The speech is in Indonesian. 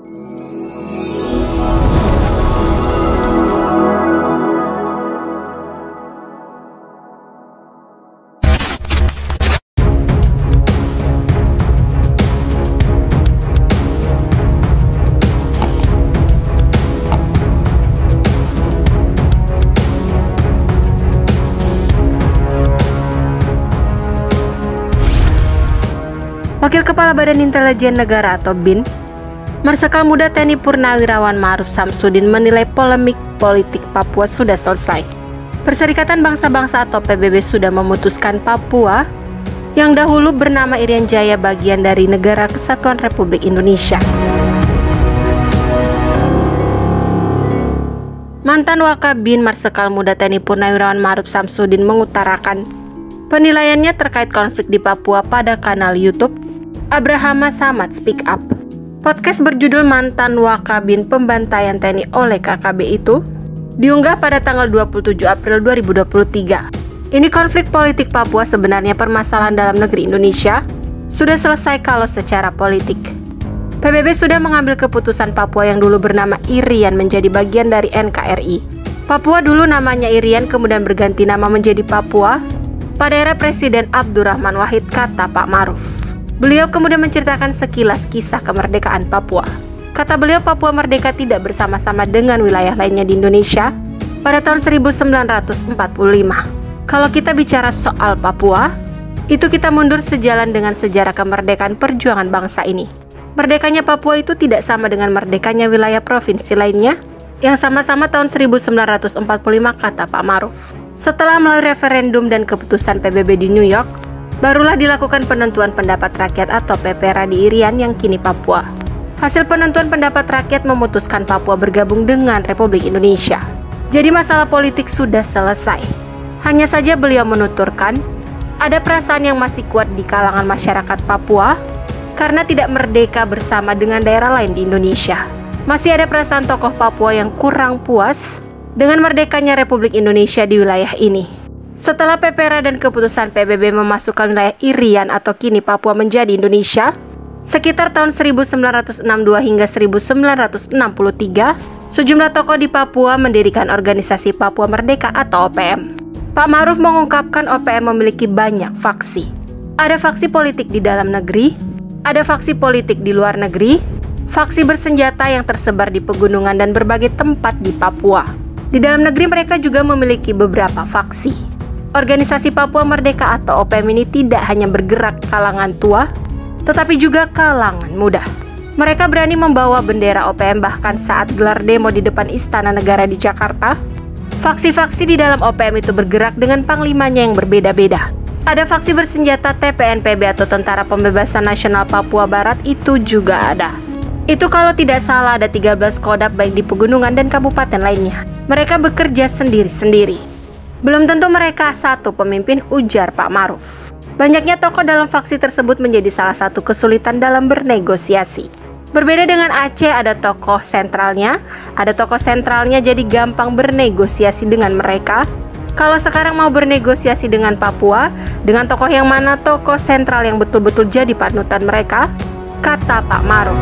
Wakil Kepala Badan Intelijen Negara atau BIN, Marsikal Muda TNI Purnawirawan Ma'ruf Samsudin menilai polemik politik Papua sudah selesai. Perserikatan Bangsa-Bangsa atau PBB sudah memutuskan Papua yang dahulu bernama Irian Jaya bagian dari Negara Kesatuan Republik Indonesia. Mantan Wakabin Marsikal Muda TNI Purnawirawan Ma'ruf Samsudin mengutarakan penilaiannya terkait konflik di Papua pada kanal YouTube Abrahama Samad Speak Up. Podcast berjudul Mantan Wakabin Pembantaian TNI oleh KKB itu diunggah pada tanggal 27 April 2023. Ini konflik politik Papua sebenarnya permasalahan dalam negeri Indonesia sudah selesai kalau secara politik. PBB sudah mengambil keputusan Papua yang dulu bernama Irian menjadi bagian dari NKRI. Papua dulu namanya Irian kemudian berganti nama menjadi Papua pada era Presiden Abdurrahman Wahid, kata Pak Ma'ruf. Beliau kemudian menceritakan sekilas kisah kemerdekaan Papua. Kata beliau, Papua merdeka tidak bersama-sama dengan wilayah lainnya di Indonesia pada tahun 1945. Kalau kita bicara soal Papua, itu kita mundur sejalan dengan sejarah kemerdekaan perjuangan bangsa ini. Merdekanya Papua itu tidak sama dengan merdekanya wilayah provinsi lainnya yang sama-sama tahun 1945, kata Pak Ma'ruf. Setelah melalui referendum dan keputusan PBB di New York, barulah dilakukan penentuan pendapat rakyat atau PPRA di Irian yang kini Papua. Hasil penentuan pendapat rakyat memutuskan Papua bergabung dengan Republik Indonesia. Jadi masalah politik sudah selesai. Hanya saja beliau menuturkan, ada perasaan yang masih kuat di kalangan masyarakat Papua karena tidak merdeka bersama dengan daerah lain di Indonesia. Masih ada perasaan tokoh Papua yang kurang puas dengan merdekanya Republik Indonesia di wilayah ini. Setelah PPRA dan keputusan PBB memasukkan wilayah Irian atau kini Papua menjadi Indonesia, sekitar tahun 1962 hingga 1963, sejumlah tokoh di Papua mendirikan organisasi Papua Merdeka atau OPM. Pak Ma'ruf mengungkapkan OPM memiliki banyak faksi. Ada faksi politik di dalam negeri, ada faksi politik di luar negeri, faksi bersenjata yang tersebar di pegunungan dan berbagai tempat di Papua. Di dalam negeri mereka juga memiliki beberapa faksi. Organisasi Papua Merdeka atau OPM ini tidak hanya bergerak kalangan tua, tetapi juga kalangan muda. Mereka berani membawa bendera OPM bahkan saat gelar demo di depan Istana Negara di Jakarta. Faksi-faksi di dalam OPM itu bergerak dengan panglimanya yang berbeda-beda. Ada faksi bersenjata TPNPB atau Tentara Pembebasan Nasional Papua Barat, itu juga ada. Itu kalau tidak salah ada 13 kodam baik di pegunungan dan kabupaten lainnya. Mereka bekerja sendiri-sendiri. Belum tentu mereka satu pemimpin, ujar Pak Ma'ruf. Banyaknya tokoh dalam faksi tersebut menjadi salah satu kesulitan dalam bernegosiasi. Berbeda dengan Aceh, ada tokoh sentralnya jadi gampang bernegosiasi dengan mereka. Kalau sekarang mau bernegosiasi dengan Papua, dengan tokoh yang mana tokoh sentral yang betul-betul jadi panutan mereka, kata Pak Ma'ruf.